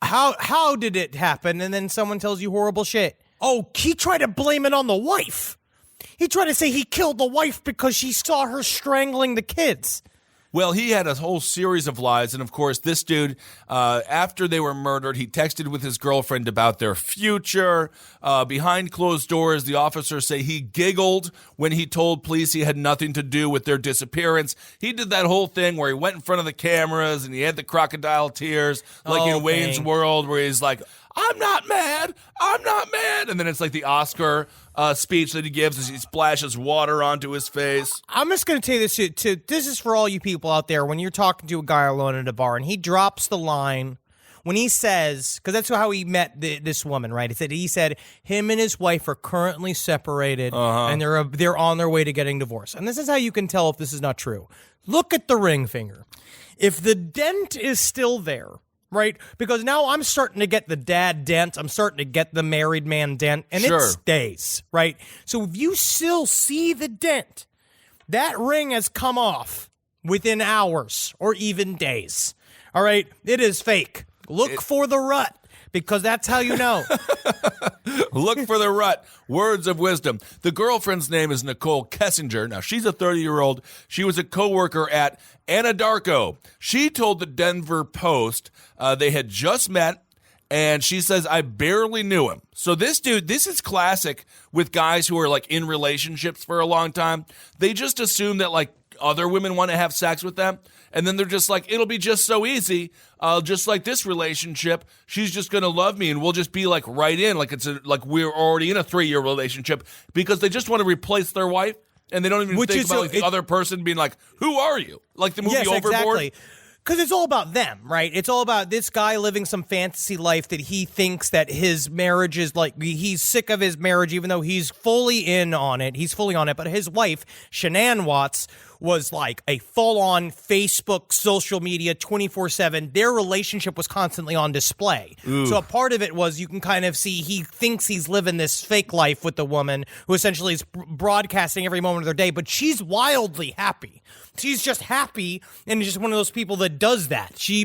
how did it happen? And then someone tells you horrible shit. Oh, he tried to blame it on the wife. He tried to say he killed the wife because she saw her strangling the kids. Well, he had a whole series of lies, and of course, this dude, after they were murdered, he texted with his girlfriend about their future. Behind closed doors, the officers say he giggled when he told police he had nothing to do with their disappearance. He did that whole thing where he went in front of the cameras and he had the crocodile tears, in Wayne's World, where he's like, I'm not mad. And then it's like the Oscar speech that he gives as he splashes water onto his face. I'm just going to tell you this too. This is for all you people out there. When you're talking to a guy alone at a bar and he drops the line when he says, because that's how he met this woman, right? He said him and his wife are currently separated and they're on their way to getting divorced. And this is how you can tell if this is not true. Look at the ring finger. If the dent is still there, right? Because now I'm starting to get the dad dent. I'm starting to get the married man dent. And it stays, right? So if you still see the dent, that ring has come off within hours or even days. All right? It is fake. Look for the rut, because that's how you know. Look for the rut. Words of wisdom. The girlfriend's name is Nicole Kessinger. Now, she's a 30-year-old. She was a coworker at Anadarko. She told the Denver Post they had just met, and she says, I barely knew him. So this dude, this is classic with guys who are in relationships for a long time. They just assume that other women want to have sex with them. And then they're just it'll be just so easy. Just like this relationship, she's just going to love me and we'll just be right in. We're already in a 3-year relationship, because they just want to replace their wife. And they don't even think about the other person being who are you? Like the movie Overboard. Exactly. Because it's all about them, right? It's all about this guy living some fantasy life that he thinks that his marriage is like, he's sick of his marriage, even though he's fully in on it. He's fully on it. But his wife, Shanann Watts, was like a full-on Facebook, social media, 24/7. Their relationship was constantly on display. Ooh. So a part of it was you can kind of see he thinks he's living this fake life with the woman who essentially is broadcasting every moment of their day, but she's wildly happy. She's just happy and just one of those people that does that. She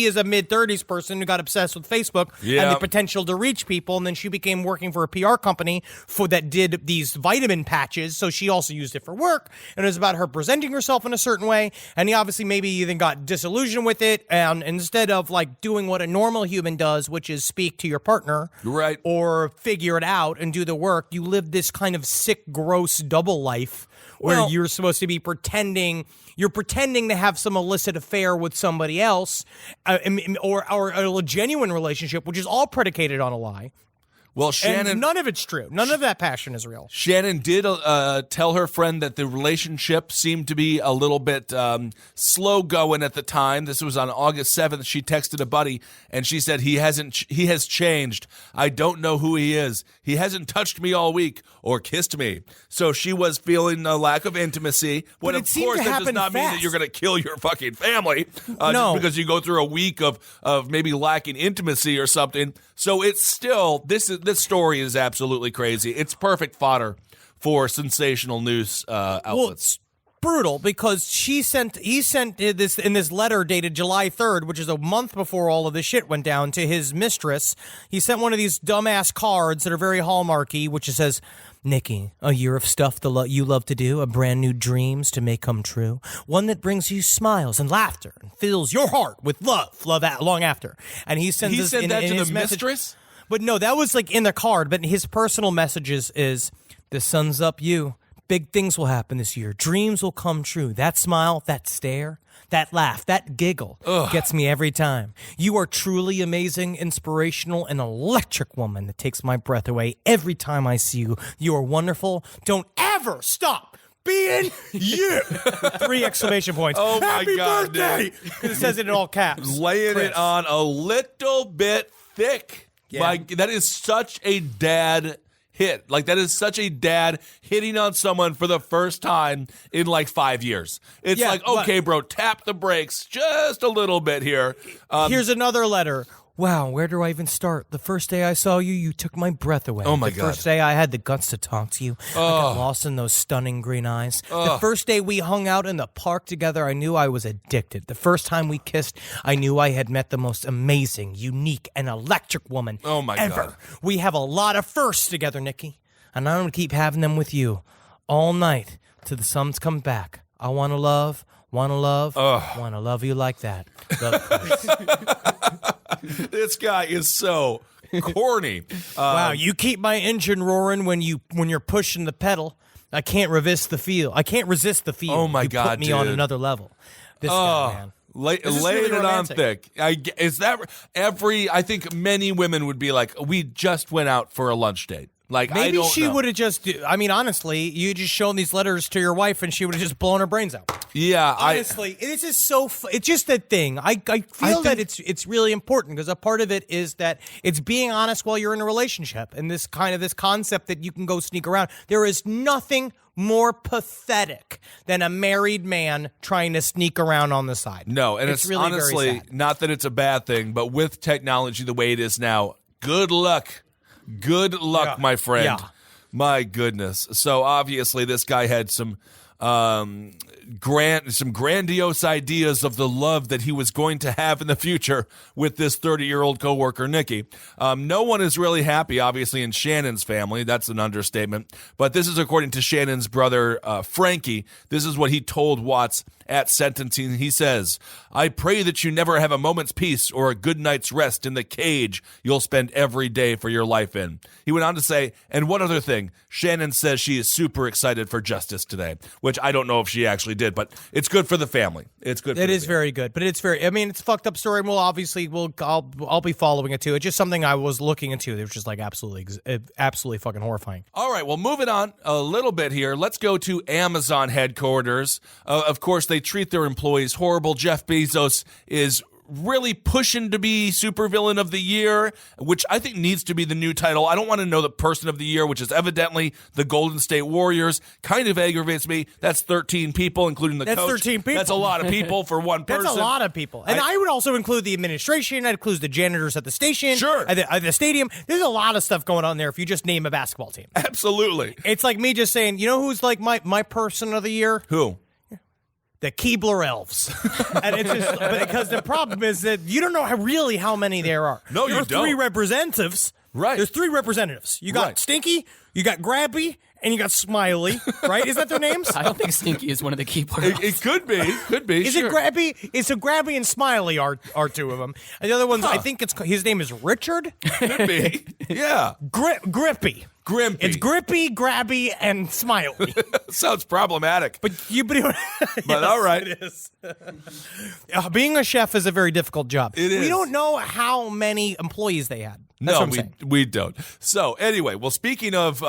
is a mid-30s person who got obsessed with Facebook and the potential to reach people, and then she became working for a PR company that did these vitamin patches, so she also used it for work, and it was about her presenting herself in a certain way, and he obviously maybe even got disillusioned with it, and instead of like doing what a normal human does, which is speak to your partner, right, or figure it out and do the work, you live this kind of sick, gross double life where you're supposed to be pretending to have some illicit affair with somebody else, or a genuine relationship, which is all predicated on a lie. Well, Shannon, and none of it's true. None of that passion is real. Shannon did tell her friend that the relationship seemed to be a little bit slow going at the time. This was on August 7th. She texted a buddy, and she said, he has changed. I don't know who he is. He hasn't touched me all week or kissed me. So she was feeling a lack of intimacy. But of course, that does not mean that you're going to kill your fucking family just because you go through a week of maybe lacking intimacy or something. So it's still, this story is absolutely crazy. It's perfect fodder for sensational news outlets. Brutal, because he sent this in this letter dated July 3rd, which is a month before all of this shit went down, to his mistress. He sent one of these dumbass cards that are very hallmarky, which says, Nikki, a year of stuff you love to do, a brand new dreams to make come true, one that brings you smiles and laughter and fills your heart with love that long after. And he sent this that in to his the mistress? But no, that was like in the card. But his personal messages is, the sun's up you. Big things will happen this year. Dreams will come true. That smile, that stare, that laugh, that giggle gets me every time. You are truly amazing, inspirational, and electric woman that takes my breath away every time I see you. You are wonderful. Don't ever stop being you. 3 exclamation points. Oh my Happy God, birthday! Because it says it in all caps. Laying Chris. it on a little bit thick. Yeah. That is such a dad hit. Like, that is such a dad hitting on someone for the first time in like 5 years. It's okay, bro, tap the brakes just a little bit here. Here's another letter. Wow, where do I even start? The first day I saw you, you took my breath away. Oh, my God. God. The first day I had the guts to talk to you, I got lost in those stunning green eyes. The first day we hung out in the park together, I knew I was addicted. The first time we kissed, I knew I had met the most amazing, unique, and electric woman ever. God. We have a lot of firsts together, Nikki, and I'm going to keep having them with you all night till the sun comes back. I want to love you like that. This guy is so corny. Wow, you keep my engine roaring when you're pushing the pedal. I can't resist the feel. Oh my you God, put me dude. on another level. This guy, man. Laying really it on romantic. thick. I think many women would be like, we just went out for a lunch date. Like, Maybe I don't she know. would have just, I mean, honestly, you just shown these letters to your wife and she would have just blown her brains out. Yeah. Honestly, this is so, it's just that thing. I feel that it's really important because a part of it is that it's being honest while you're in a relationship and this concept that you can go sneak around. There is nothing more pathetic than a married man trying to sneak around on the side. No, and it's really honestly, very sad. not that it's a bad thing, but with technology the way it is now, good luck. Good luck, my friend. Yeah. My goodness. So obviously this guy had some grandiose ideas of the love that he was going to have in the future with this 30-year-old coworker, Nikki. No one is really happy, obviously, in Shannon's family. That's an understatement. But this is according to Shannon's brother, Frankie. This is what he told Watts at sentencing. He says, I pray that you never have a moment's peace or a good night's rest in the cage you'll spend every day for your life in. He went on to say, and one other thing, Shannon says she is super excited for justice today, which which I don't know if she actually did, but it's good for the family. It's good. It is very good, but it's very. I mean, it's a fucked up story, and I'll be following it too. It's just something I was looking into. It was just like absolutely fucking horrifying. All right, well, moving on a little bit here. Let's go to Amazon headquarters. Of course, they treat their employees horrible. Jeff Bezos is really pushing to be supervillain of the year, which I think needs to be the new title. I don't want to know the person of the year, which is evidently the Golden State Warriors. Kind of aggravates me. That's 13 people, including the coach. That's 13 people. That's a lot of people for one person. That's a lot of people. And I would also include the administration. I'd include the janitors at the station. Sure. At the stadium. There's a lot of stuff going on there if you just name a basketball team. Absolutely. It's like me just saying, you know who's like my person of the year? Who? The Keebler Elves. And it's just because the problem is that you don't know how many there are. No, there you are don't. 3 representatives. Right. There's 3 representatives. You got Right. Stinky, you got Grabby, and you got Smiley. Right? Is that their names? I don't think Stinky is one of the key players. It could be. Could be. Is sure. it Grabby? It's a Grabby and Smiley are 2 of them. And the other ones, I think his name is Richard. Could be. Yeah. Grippy. Grimpy. It's Grippy, Grabby, and Smiley. Sounds problematic. But But all right. It is. Being a chef is a very difficult job. It is. We don't know how many employees they had. That's what I'm saying. we don't. So anyway, well, speaking of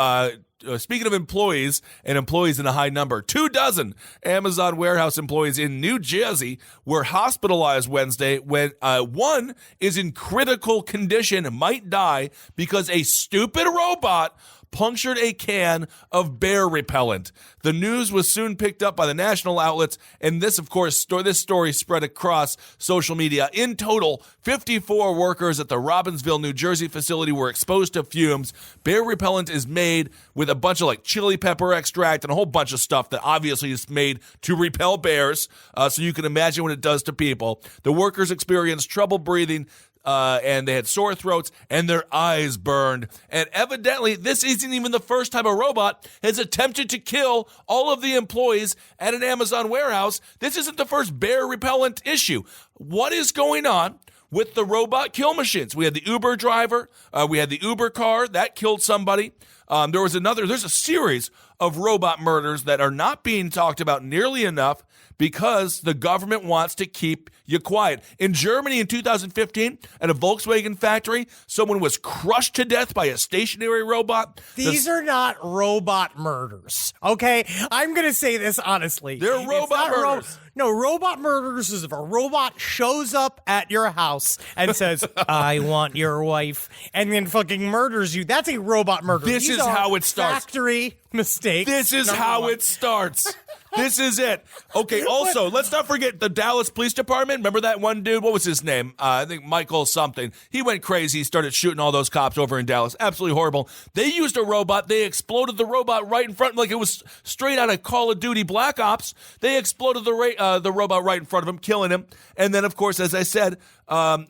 employees and employees in a high number, 24 Amazon warehouse employees in New Jersey were hospitalized Wednesday when one is in critical condition, might die because a stupid robot punctured a can of bear repellent. The news was soon picked up by the national outlets, and this, of course, this story spread across social media. In total, 54 workers at the Robbinsville, New Jersey facility were exposed to fumes. Bear repellent is made with a bunch of like chili pepper extract and a whole bunch of stuff that obviously is made to repel bears, so you can imagine what it does to people. The workers experienced trouble breathing, and they had sore throats, and their eyes burned. And evidently, this isn't even the first time a robot has attempted to kill all of the employees at an Amazon warehouse. This isn't the first bear repellent issue. What is going on with the robot kill machines? We had the Uber driver. We had the Uber car. That killed somebody. There's a series of robot murders that are not being talked about nearly enough because the government wants to keep you quiet. In Germany in 2015, at a Volkswagen factory, someone was crushed to death by a stationary robot. These are not robot murders, okay? I'm going to say this honestly. They're robot murders. No, robot murders is if a robot shows up at your house and says, I want your wife, and then fucking murders you. That's a robot murder. This is how it starts. Factory mistake. This is how it starts. This is it. Okay, also, let's not forget the Dallas Police Department. Remember that one dude? What was his name? I think Michael something. He went crazy, started shooting all those cops over in Dallas. Absolutely horrible. They used a robot. They exploded the robot right in front, like it was straight out of Call of Duty Black Ops. They exploded the robot right in front of him, killing him. And then, of course, as I said,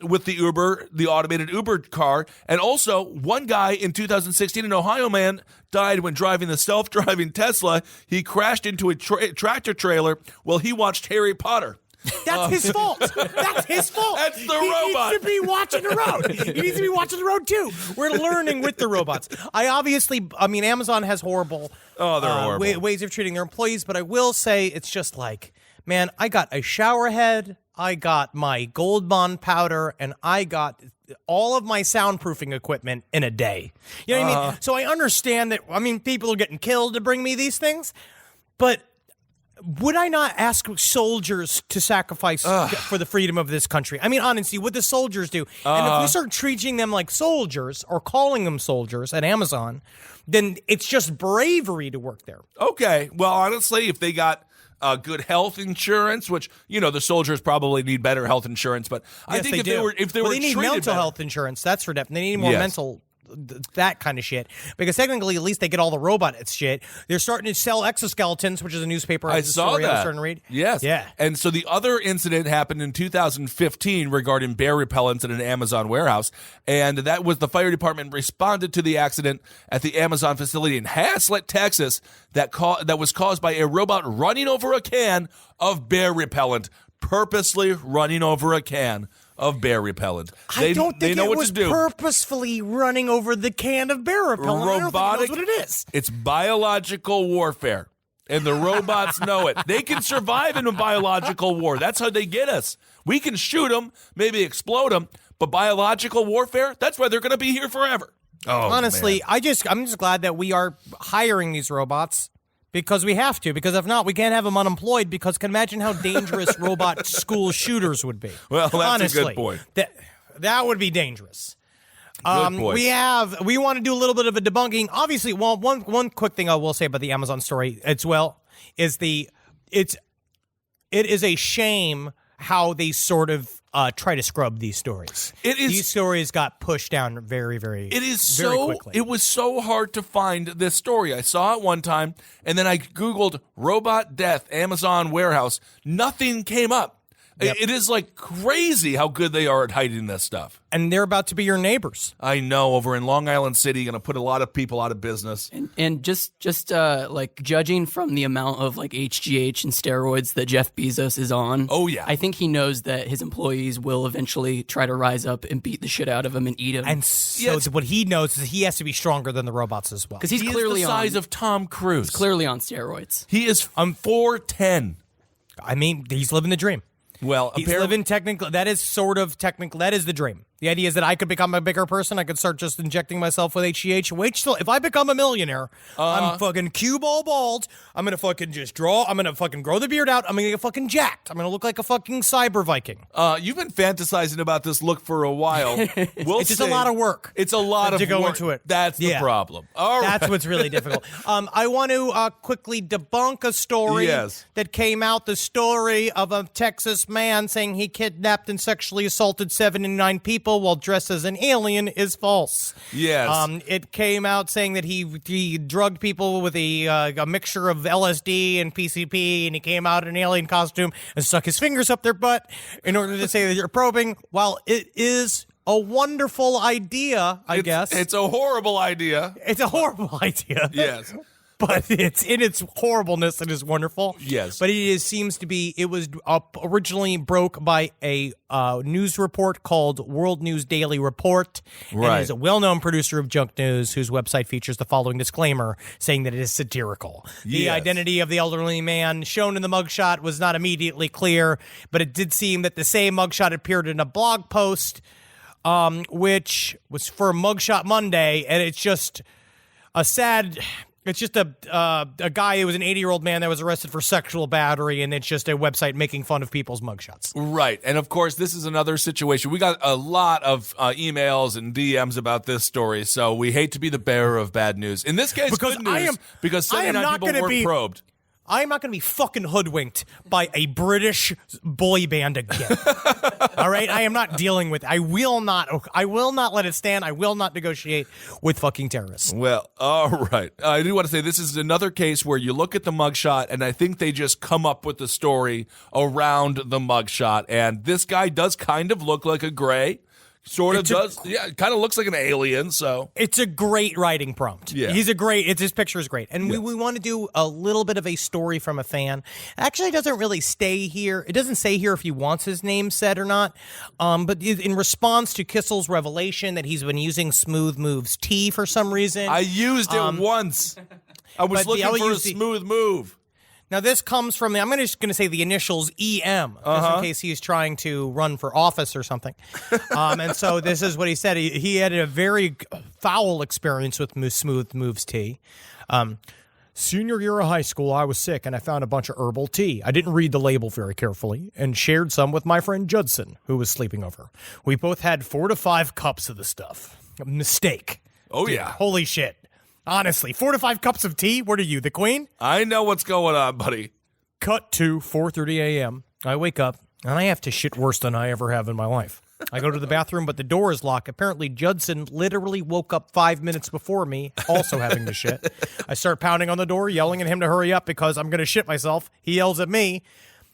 with the automated Uber car. And also, one guy in 2016, an Ohio man, died when driving the self-driving Tesla. He crashed into a tractor trailer while he watched Harry Potter. That's his fault. That's his fault. That's the he robot. He needs to be watching the road. He needs to be watching the road, too. We're learning with the robots. Amazon has horrible, horrible ways of treating their employees, but I will say it's just like, man, I got a shower head, I got my Gold Bond powder, and I got all of my soundproofing equipment in a day. You know what I mean? So I understand that, people are getting killed to bring me these things, but would I not ask soldiers to sacrifice for the freedom of this country? Honestly, what the soldiers do? And if we start treating them like soldiers or calling them soldiers at Amazon, then it's just bravery to work there. Okay. Well, honestly, if they got good health insurance, which, the soldiers probably need better health insurance, but I think if they were they need treated mental better, health insurance, that's for definite. They need more mental, that kind of shit. Because technically, at least they get all the robot shit. They're starting to sell exoskeletons, which is a newspaper. I saw that. I was starting to read. Yes. Yeah. And so the other incident happened in 2015 regarding bear repellents at an Amazon warehouse. And that was the fire department responded to the accident at the Amazon facility in Haslett, Texas, that was caused by a robot running over a can of bear repellent, purposely running over a can of bear repellent. I don't think it was purposefully running over the can of bear repellent. I don't think it knows what it is. It's biological warfare. And the robots know it. They can survive in a biological war. That's how they get us. We can shoot them, maybe explode them, but biological warfare, that's why they're going to be here forever. Oh, honestly, man. I'm just glad that we are hiring these robots because we have to. Because if not, we can't have them unemployed. Because can imagine how dangerous robot school shooters would be. Well, that's honestly, a good point. That would be dangerous. Good point. We want to do a little bit of a debunking. Obviously, well, one quick thing I will say about the Amazon story is it is a shame how they sort of try to scrub these stories. These stories got pushed down very, very. Very quickly. It was so hard to find this story. I saw it one time, and then I Googled robot death Amazon warehouse. Nothing came up. Yep. It is like crazy how good they are at hiding this stuff. And they're about to be your neighbors. I know, over in Long Island City, going to put a lot of people out of business. And just like judging from the amount of like HGH and steroids that Jeff Bezos is on. Oh, yeah. I think he knows that his employees will eventually try to rise up and beat the shit out of him and eat him. And so what he knows is he has to be stronger than the robots as well. Because he's He clearly is the size of Tom Cruise. He's clearly on steroids. He is 4'10". I mean, he's living the dream. Well, He's living technically. That is sort of technical. That is the dream. The idea is that I could become a bigger person. I could start just injecting myself with HGH. Wait till if I become a millionaire, I'm fucking cue ball bald. I'm gonna fucking just draw. I'm gonna fucking grow the beard out. I'm gonna get fucking jacked. I'm gonna look like a fucking cyber Viking. You've been fantasizing about this look for a while. It's just a lot of work. It's a lot of to go work. into it. That's the problem. All right. That's what's really difficult. I want to quickly debunk a story that came out. The story of a Texas man saying he kidnapped and sexually assaulted 79 people while dressed as an alien is false. Yes. It came out saying that he drugged people with a mixture of LSD and PCP, and he came out in an alien costume and stuck his fingers up their butt in order to say that you're probing. While it is a wonderful idea, I guess. It's a horrible idea. It's a horrible idea. Yes. But it's in its horribleness, it is wonderful. Yes. But it was originally broke by a news report called World News Daily Report. Right. And is a well-known producer of junk news whose website features the following disclaimer saying that it is satirical. The Yes. identity of the elderly man shown in the mugshot was not immediately clear, but it did seem that the same mugshot appeared in a blog post, which was for Mugshot Monday, and it's just a sad... It's just a guy who was an 80-year-old man that was arrested for sexual battery, and it's just a website making fun of people's mugshots. Right. And, of course, this is another situation. We got a lot of emails and DMs about this story, so we hate to be the bearer of bad news. In this case, good news, because 79 people weren't probed. I am not going to be fucking hoodwinked by a British boy band again. All right? I am not dealing with I will not let it stand. I will not negotiate with fucking terrorists. Well, all right. I do want to say this is another case where you look at the mugshot, and I think they just come up with the story around the mugshot. And this guy does kind of look like a gray. Sort of does. Yeah, it kind of looks like an alien, so. It's a great writing prompt. Yeah. His picture is great. And we want to do a little bit of a story from a fan. Actually, it doesn't really stay here. It doesn't say here if he wants his name said or not. But in response to Kissel's revelation that he's been using Smooth Moves tea for some reason. I used it once. I was looking for a smooth move. Now, this comes from, I'm just going to say the initials EM, just in case he's trying to run for office or something. And so this is what he said. He had a very foul experience with Smooth Moves tea. Senior year of high school, I was sick, and I found a bunch of herbal tea. I didn't read the label very carefully and shared some with my friend Judson, who was sleeping over. We both had 4 to 5 cups of the stuff. A mistake. Oh, Dude, yeah. Holy shit. Honestly, 4 to 5 cups of tea? What are you, the queen? I know what's going on, buddy. Cut to 4:30 a.m. I wake up, and I have to shit worse than I ever have in my life. I go to the bathroom, but the door is locked. Apparently, Judson literally woke up 5 minutes before me, also having to shit. I start pounding on the door, yelling at him to hurry up because I'm going to shit myself. He yells at me.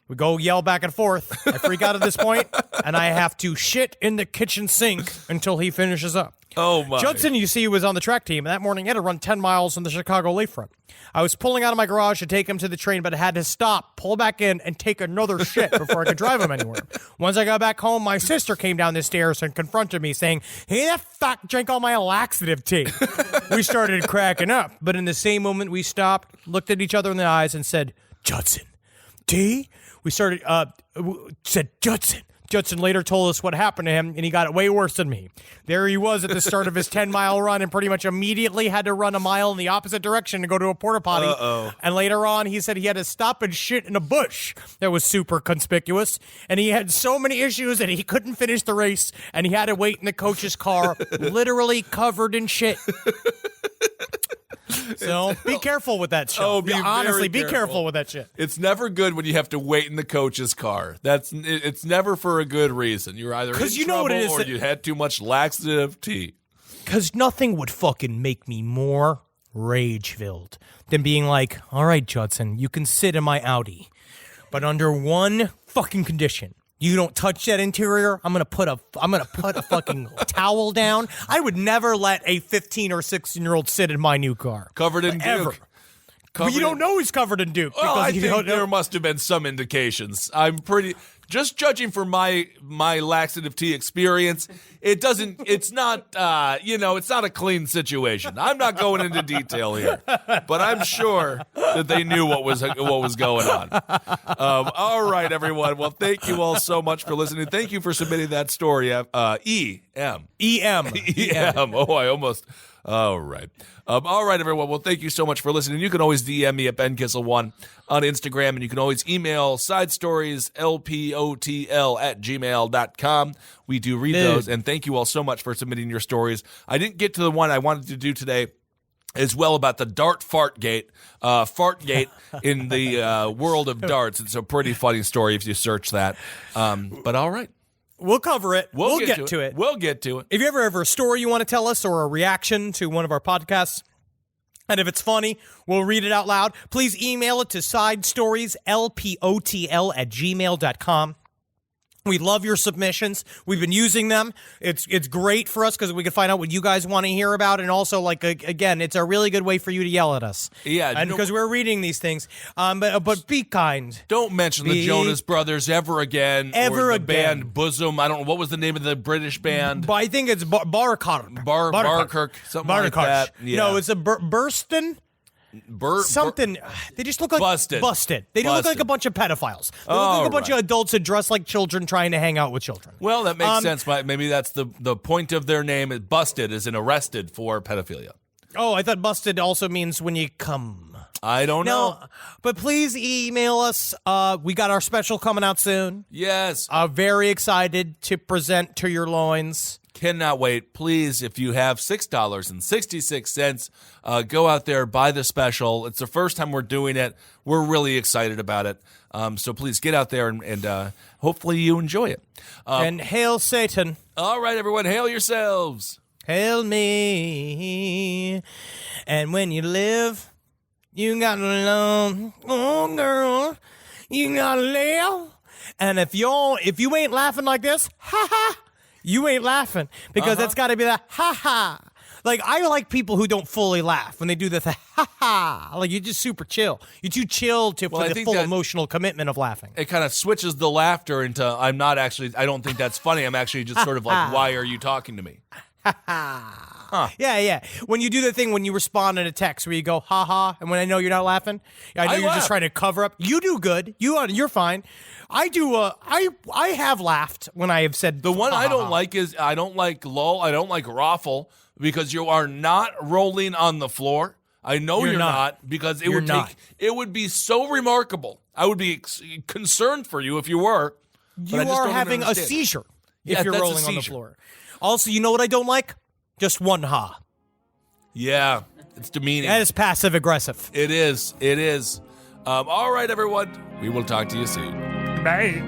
We go yell back and forth. I freak out at this point. and I have to shit in the kitchen sink until he finishes up. Oh, my. Judson, you see, was on the track team, and that morning he had to run 10 miles on the Chicago Lakefront. I was pulling out of my garage to take him to the train, but I had to stop, pull back in, and take another shit before I could drive him anywhere. Once I got back home, my sister came down the stairs and confronted me, saying, "Hey, that fuck drank all my laxative tea." We started cracking up, but in the same moment we stopped, looked at each other in the eyes, and said, "Judson, tea?" We said, "Judson." Judson later told us what happened to him, and he got it way worse than me. There he was at the start of his 10-mile run and pretty much immediately had to run a mile in the opposite direction to go to a porta potty. And later on, he said he had to stop and shit in a bush that was super conspicuous. And he had so many issues that he couldn't finish the race, and he had to wait in the coach's car, literally covered in shit. So be careful with that shit. Oh, honestly, be careful. careful with that shit. It's never good when you have to wait in the coach's car. It's never for a good reason. You're either in you know trouble what it is or you had too much laxative tea. Because nothing would fucking make me more rage-filled than being like, "All right, Judson, you can sit in my Audi, but under one fucking condition. You don't touch that interior. I'm gonna put a fucking towel down." I would never let a 15 or 16-year-old sit in my new car. Covered in ever. Duke. But you don't know he's covered in Duke. Well, I you think don't know. there must have been some indications. Just judging from my laxative tea experience, it's not a clean situation. I'm not going into detail here, but I'm sure that they knew what was going on. All right, everyone. Well, thank you all so much for listening. Thank you for submitting that story. E.M. Oh, I almost. All right. All right, everyone. Well, thank you so much for listening. You can always DM me at BenKissel1 on Instagram, and you can always email sidestorieslpotl@gmail.com. We do read those, and thank you all so much for submitting your stories. I didn't get to the one I wanted to do today as well about the dart fartgate in the world of darts. It's a pretty funny story if you search that. But all right. We'll cover it. We'll get to it. We'll get to it. If you ever have a story you want to tell us or a reaction to one of our podcasts, and if it's funny, we'll read it out loud, please email it to sidestorieslpotl@gmail.com. We love your submissions. We've been using them. It's great for us because we can find out what you guys want to hear about, and also, again, it's a really good way for you to yell at us. Yeah, and because we're reading these things. But be kind. Don't mention the Jonas Brothers ever again. Ever or the again. band Bosom. I don't know what was the name of the British band. But I think it's Barkirk. Barkirk, something like that. Yeah. No, it's a Burston. Something. They just look like Busted. They look like a bunch of pedophiles. They look like a bunch of adults that dress like children trying to hang out with children. Well, that makes sense. Maybe that's the point of their name. Is busted as in arrested for pedophilia. Oh, I thought busted also means when you come. I don't know. But please email us. We got our special coming out soon. Yes. Very excited to present to your loins. Cannot wait. Please, if you have $6.66, go out there, buy the special. It's the first time we're doing it. We're really excited about it. So please get out there and hopefully you enjoy it. And hail Satan. All right, everyone, hail yourselves. Hail me. And when you live, you gotta love. Oh, girl, you gotta live. And if you ain't laughing like this, ha ha. You ain't laughing because that's got to be the ha-ha. Like, I like people who don't fully laugh when they do the ha-ha. Like, you're just super chill. You're too chill for the full emotional commitment of laughing. It kind of switches the laughter into, I don't think that's funny. I'm actually just sort of like, why are you talking to me? Huh. Yeah. When you do the thing when you respond in a text where you go, ha-ha, and when I know you're not laughing, I know you're just trying to cover up. You do good. You're fine. I do. I have laughed when I have said the one ha-ha. I don't like is I don't like lull. I don't like raffle because you are not rolling on the floor. I know you're not because it would be so remarkable. I would be concerned for you if you were. You are having a seizure if you're rolling on the floor. Also, you know what I don't like? Just one ha. Yeah, it's demeaning. That is passive aggressive. It is. All right, everyone. We will talk to you soon. Bye.